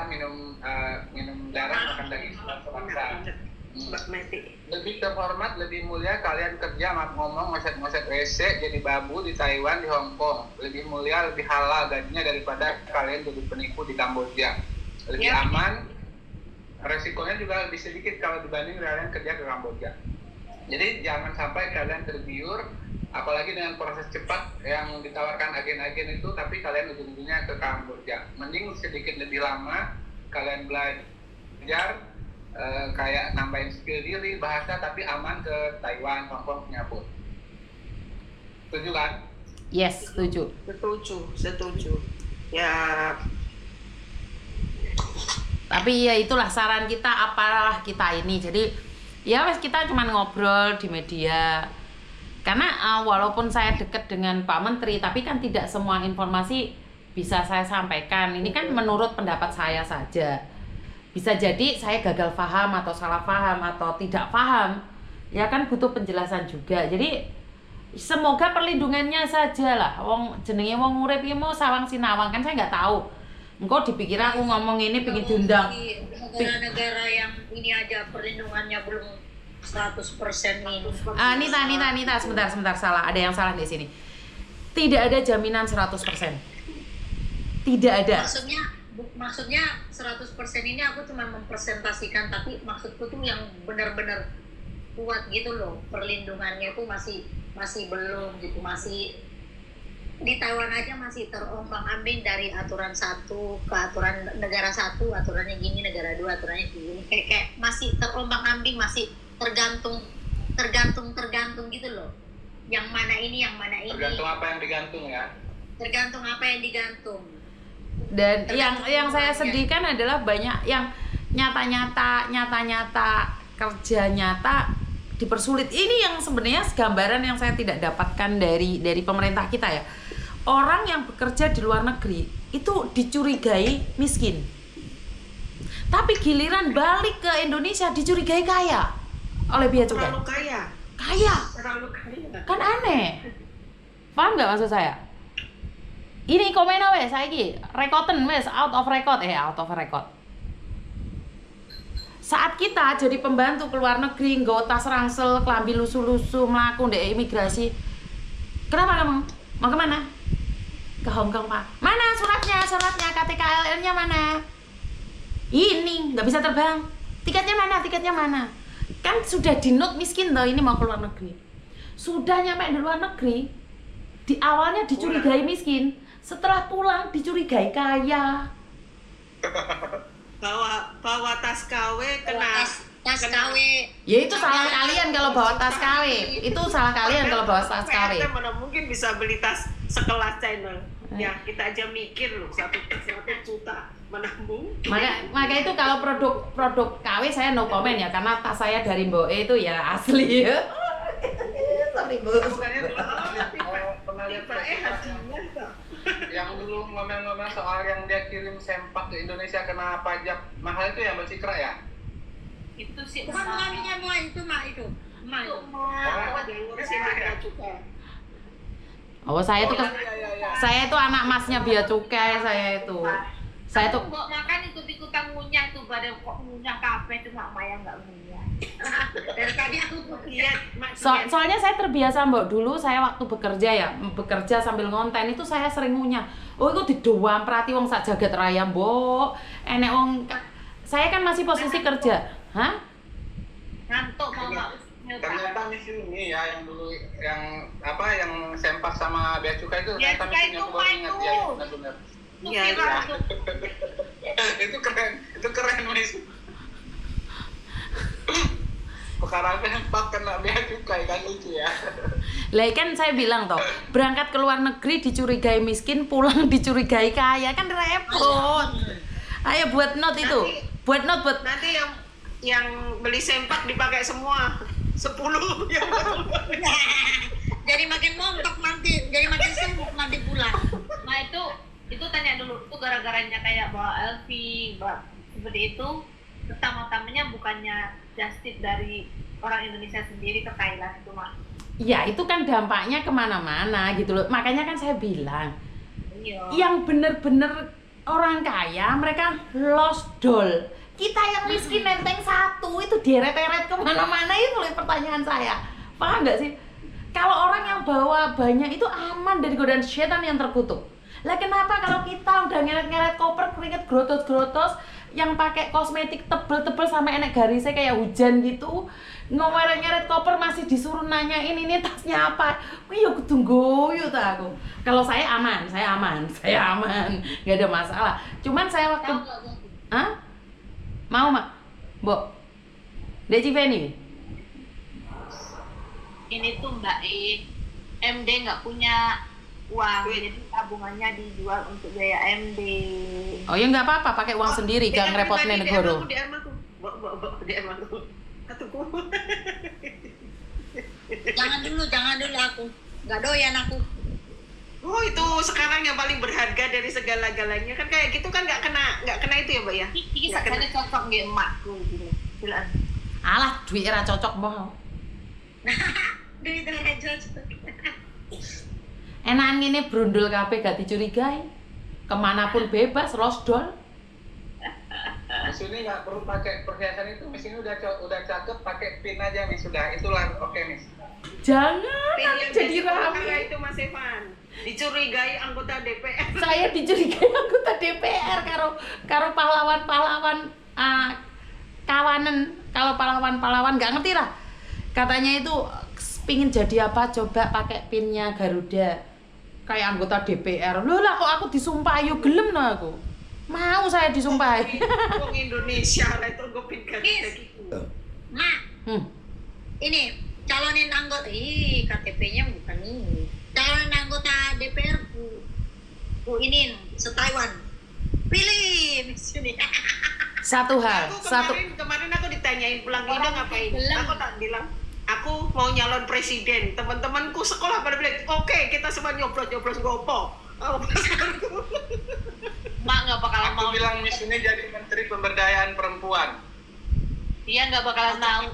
darah, minum darah, makan daging sebangsa. Lebih terhormat, lebih mulia kalian kerja, ngomong, ngosek WC, jadi babu di Taiwan, di Hong Kong. Lebih mulia, lebih halal gajinya daripada kalian jadi penipu di Kamboja. Lebih aman, resikonya juga lebih sedikit kalau dibanding kalian kerja ke Kamboja. Jadi jangan sampai kalian tergiur, apalagi dengan proses cepat yang ditawarkan agen-agen itu, tapi kalian ujung-ujungnya ke Kamboja. Mending sedikit lebih lama kalian belajar, kayak nambahin skill diri, bahasa, tapi aman ke Taiwan, Hong Kong, Singapura. Setuju kan? Yes, setuju. Ya. Tapi ya itulah saran kita, apalah kita ini. Jadi ya wes kita cuma ngobrol di media. Karena walaupun saya dekat dengan Pak Menteri, tapi kan tidak semua informasi bisa saya sampaikan. Ini kan menurut pendapat saya saja. Bisa jadi saya gagal paham atau salah paham atau tidak paham. Ya kan butuh penjelasan juga. Jadi semoga perlindungannya saja lah. Wong jenenge wong urip iki mau sawang sinawang, kan saya nggak tahu. Engkau dipikir aku ngomong ini pengen diundang. Negara-negara yang ini aja perlindungannya belum 100% ini. Nita, sebentar salah. Ada yang salah di sini. Tidak ada jaminan 100%. Tidak ada. Maksudnya 100% ini aku cuma mempresentasikan, tapi maksudku tuh yang benar-benar kuat gitu loh. Perlindungannya tuh masih belum gitu, masih di Taiwan aja masih terombang-ambing dari aturan satu ke aturan negara satu, aturannya gini, negara dua aturannya gini, kayak masih terombang-ambing, masih tergantung gitu loh. Yang mana ini. Tergantung apa yang digantung ya. Tergantung apa yang digantung. Dan yang saya sedihkan adalah banyak yang nyata-nyata kerja nyata dipersulit. Ini yang sebenarnya gambaran yang saya tidak dapatkan dari pemerintah kita ya. Orang yang bekerja di luar negeri itu dicurigai miskin, tapi giliran balik ke Indonesia dicurigai kaya oleh bea cukai. Terlalu kaya. Kan aneh. Paham nggak maksud saya? Ini komen wes saiki rekoten wes out of record. Saat kita jadi pembantu ke luar negeri, nggawa tas ransel, kelambi lusu-lusu, mlaku ndek imigrasi. Kenapa kamu? Mau kemana? Ke Hong Kong, Pak. Mana suratnya, KTKLN-nya mana? Ini nggak bisa terbang. Tiketnya mana? Kan sudah dinot miskin toh, ini mau ke luar negeri. Sudah nyampe di luar negeri, di awalnya dicurigai miskin, setelah pulang dicurigai kaya. Bawa tas KW kena tas KW. Ya itu salah kalian kalau bawa tas KW. Itu salah kalian kalau bawa tas KW. Mana mungkin bisa beli tas sekelas channel. Ya kita aja mikir loh, 1 juta mana mungkin. Maka itu kalau produk KW saya no comment ya, karena tas saya dari Mboe itu ya asli ya. Sorry Bu. Yang dulu ngomel-ngomel soal yang dia kirim sempak ke Indonesia kena pajak mahal itu ya Mbak Cikra ya? Itu sih bukan itu mah itu. Saya itu anak masnya bea cukai saya itu. Saya tuh kok makan ikut-ikutan ngunyah tuh, badan kok ngunyah kafe cuma Maya enggak ngunyah. Dari tadi aku lihat soalnya saya terbiasa Mbak, dulu saya waktu bekerja sambil ngonten itu saya sering ngunyah. Oh itu didoam perhati wong sak jagat raya Mbok. Enek wong saya kan masih posisi kerja. Hah? Ngantuk mau Ternyata misi ini ya yang dulu yang sempak sama bea cukai itu bea ternyata cukai misinya itu aku baru ingat ya benar-benar. Iya. Itu keren Miss. Perkara sempak kena bea cukai kan lucu ya. Lah kan saya bilang toh, berangkat ke luar negeri dicurigai miskin, pulang dicurigai kaya, kan repot. Ayo buat note itu. Buat nanti yang beli sempak dipakai semua 10 yang betul. Jadi makin montok nanti, jadi makin sibuk nanti pulang. Nah itu tanya dulu, itu gara-garanya kayak bawa LV, seperti itu. Pertama-tamanya bukannya just tip dari orang Indonesia sendiri ke Thailand itu mah. Ya itu kan dampaknya kemana-mana gitu loh. Makanya kan saya bilang, Iya. yang bener-bener orang kaya mereka lost doll. Kita yang miskin nenteng satu itu deret-deret kemana-mana, itu loh pertanyaan saya. Paham nggak sih? Kalau orang yang bawa banyak itu aman dari godaan setan yang terkutuk. Lah kenapa kalau kita udah ngeret-ngeret koper, keringet grotos-grotos, yang pakai kosmetik tebel-tebel sampai enek garisnya kayak hujan gitu, ngeret-ngeret koper masih disuruh nanyain ini tasnya apa? Wih, yo kudu guyu ta aku. Kalau saya aman, nggak ada masalah. Cuman saya waktu, Tahu nggak, Bu? Hah? Mau mak, Mbok? Dek Civeni? Ini tuh Mbak MD nggak punya uang, jadi tabungannya dijual untuk biaya MD. Oh ya nggak apa-apa, pakai uang sendiri, gak ngerepotin negoro. DM aku. DM aku. Atuku. Jangan dulu aku. Nggak doyan aku. Oh, itu sekarang yang paling berharga dari segala-galanya kan kayak gitu kan nggak kena itu ya Mbak ya? Ini Nggak kena. sakanya cocok nggak emakku gitu. Bilang. Alah, duit era cocok boh. Duit nggak cocok. Enakan ini brundul kabeh gak dicurigai. Kemanapun bebas, lost doll. Miss ini nggak perlu pakai perhiasan itu. Miss ini udah cakep, pakai pin aja Miss, sudah itulah oke Miss. Jangan, Yang nanti jadi perkara rame. itu Mas Evan dicurigai anggota DPR. Saya dicurigai anggota DPR karo pahlawan-pahlawan kawanan. Kalau pahlawan-pahlawan nggak ngerti lah. Katanya itu pingin jadi apa, coba pakai pinnya Garuda. Kayak anggota DPR. Loh lah kok aku disumpah, yo gelem no aku. Mau saya disumpah. Wong Indonesia lah itu gue pinggan Miss. gitu. Mak, ini calonin anggota, KTP-nya bukan ini. Calonin anggota DPR ku ini se-Taiwan. Pilih Miss ini. Satu hal, Kemarin aku ditanyain pulang Indo Orang ngapain? belum. Aku tak bilang aku mau nyalon presiden. Teman-temanku sekolah pada bilang, "Oke, kita semua nyoblos gopo." Mak nggak bakalan Aku mau. bilang Miss ini jadi Menteri Pemberdayaan Perempuan. Dia nggak bakalan mau.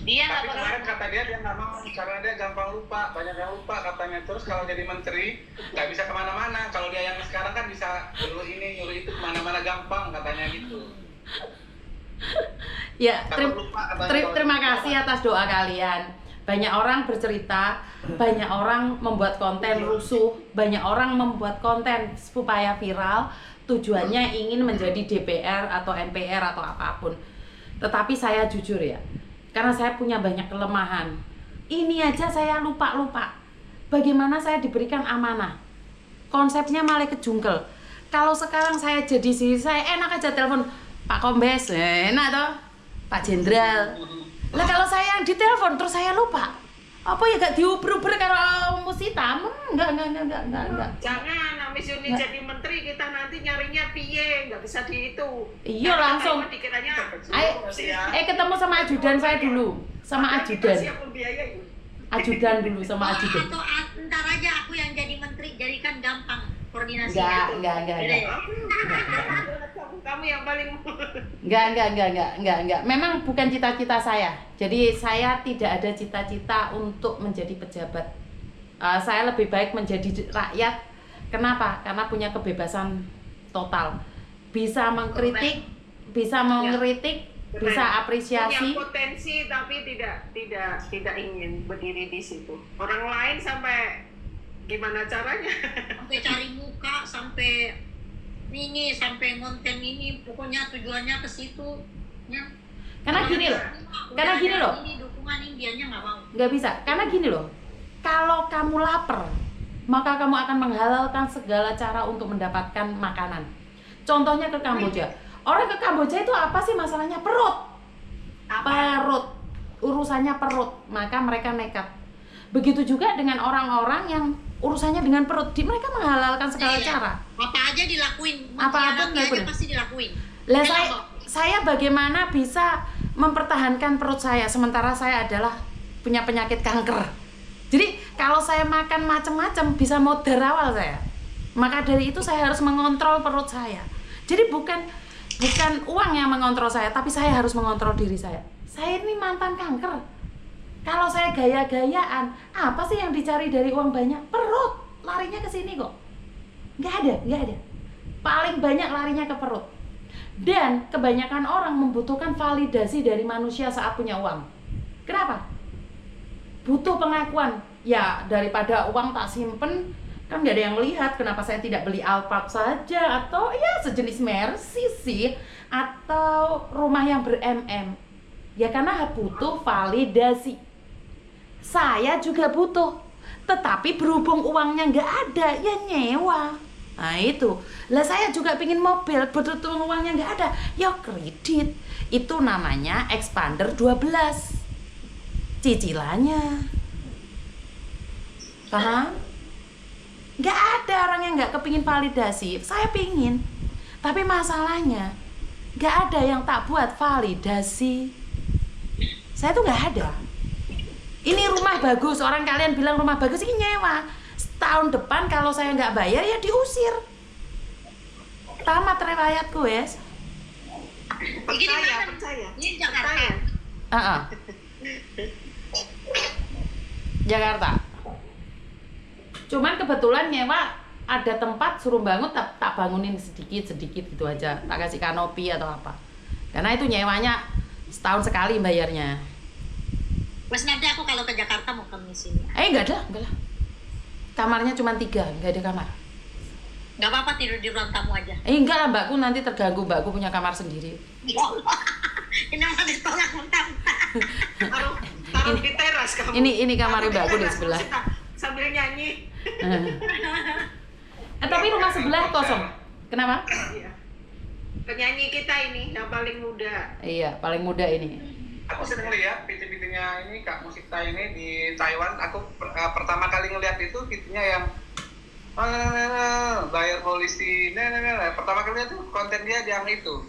Dia nggak Tapi bakalan. kemarin kata dia nggak mau karena dia gampang lupa, banyak yang lupa katanya. Terus kalau jadi menteri nggak bisa kemana-mana. Kalau dia yang sekarang kan bisa nyuruh ini nyuruh itu kemana-mana gampang katanya gitu. Ya, Takut lupa katanya. terima kasih atas doa kalian. Banyak orang bercerita, banyak orang membuat konten rusuh, banyak orang membuat konten supaya viral, tujuannya ingin menjadi DPR atau MPR atau apapun. Tetapi saya jujur ya, karena saya punya banyak kelemahan. Ini aja saya lupa. Bagaimana saya diberikan amanah? Konsepnya malah kejungkel. Kalau sekarang saya jadi sih, saya enak aja telepon Pak Kombes, enak toh? Pak Jenderal. Lah kalau saya yang ditelepon terus saya lupa. Apa ya gak diuber-uber karo Musita? Enggak. Jangan, Miss Yuni jadi menteri kita nanti nyarinya piye, nggak bisa di itu. Iya, langsung. Dikiranya Ayo, ketemu sama ajudan saya dulu. Sama ajudan. siap membiayai. Ajudan dulu sama ajudan. Atau ntar aja aku yang jadi menteri, jadikan gampang koordinasi. Enggak. Kamu yang paling Enggak. Memang bukan cita-cita saya. Jadi saya tidak ada cita-cita untuk menjadi pejabat. Saya lebih baik menjadi rakyat. Kenapa? Karena punya kebebasan total. Bisa mengkritik, bisa apresiasi. punya potensi tapi tidak ingin berdiri di situ. Orang lain sampai gimana caranya? Sampai cari muka, sampai konten ini, pokoknya tujuannya ke situ. Ya. Karena gini loh. Ini dukungan Indianya nggak mau. Nggak bisa, karena gini loh, kalau kamu lapar maka kamu akan menghalalkan segala cara untuk mendapatkan makanan. Contohnya ke Kamboja, orang ke Kamboja itu apa sih masalahnya? Perut, urusannya perut, maka mereka nekat. Begitu juga dengan orang-orang yang urusannya dengan perut, mereka menghalalkan segala cara. Apa aja dilakuin, Apa-apa mengkhianati aja dilakuin. pasti dilakuin. Lah Kenapa? saya bagaimana bisa mempertahankan perut saya sementara saya adalah punya penyakit kanker. Jadi kalau saya makan macam-macam bisa modar awal saya. Maka dari itu saya harus mengontrol perut saya. Jadi bukan uang yang mengontrol saya, tapi saya harus mengontrol diri saya. Saya ini mantan kanker. Kalau saya gaya-gayaan, apa sih yang dicari dari uang banyak? Perut. Larinya ke sini kok. Nggak ada. paling banyak larinya ke perut. Dan kebanyakan orang membutuhkan validasi dari manusia saat punya uang. Kenapa? Butuh pengakuan. Ya, daripada uang tak simpen, kan gak ada yang melihat. Kenapa saya tidak beli Alphard saja? Atau ya sejenis Mercy sih. Atau rumah yang ber-MM. Ya karena butuh validasi. Saya juga butuh. Tetapi berhubung uangnya gak ada, ya nyewa. Nah itu, lah saya juga pingin mobil, betul-betul uangnya nggak ada, ya kredit. Itu namanya expander 12 cicilannya. Paham? Nggak ada orang yang nggak kepingin validasi. Saya pingin, tapi masalahnya nggak ada yang tak buat validasi. Saya tuh nggak ada. Ini rumah bagus, orang kalian bilang rumah bagus, ini nyewa. Tahun depan kalau saya nggak bayar ya diusir. Tamat riwayatku, wes. Percaya. Ini Jakarta. Jakarta. Cuman kebetulan nyewa ada tempat suruh bangun, tak bangunin sedikit gitu aja. Tak kasih kanopi atau apa. Karena itu nyewanya setahun sekali bayarnya. Wes nanti aku kalau ke Jakarta mau ke sini. Enggak lah. Kamarnya cuma 3, nggak ada kamar. Nggak apa-apa tidur di ruang tamu aja. Enggak lah, mbakku nanti terganggu, mbakku punya kamar sendiri. Ini mau ditolak mentah-mentah. Taruh di teras kamu. Ini kamarnya mbakku di sebelah. Sambil nyanyi. Tapi rumah sebelah kosong. Kenapa? Iya. Penyanyi kita ini yang paling muda. Iya, paling muda ini. Aku sering lihat video-videonya ini Kak Musita ini di Taiwan. Aku pertama kali ngeliat itu videonya yang bayar polisi. Pertama kali lihat tuh konten dia yang itu.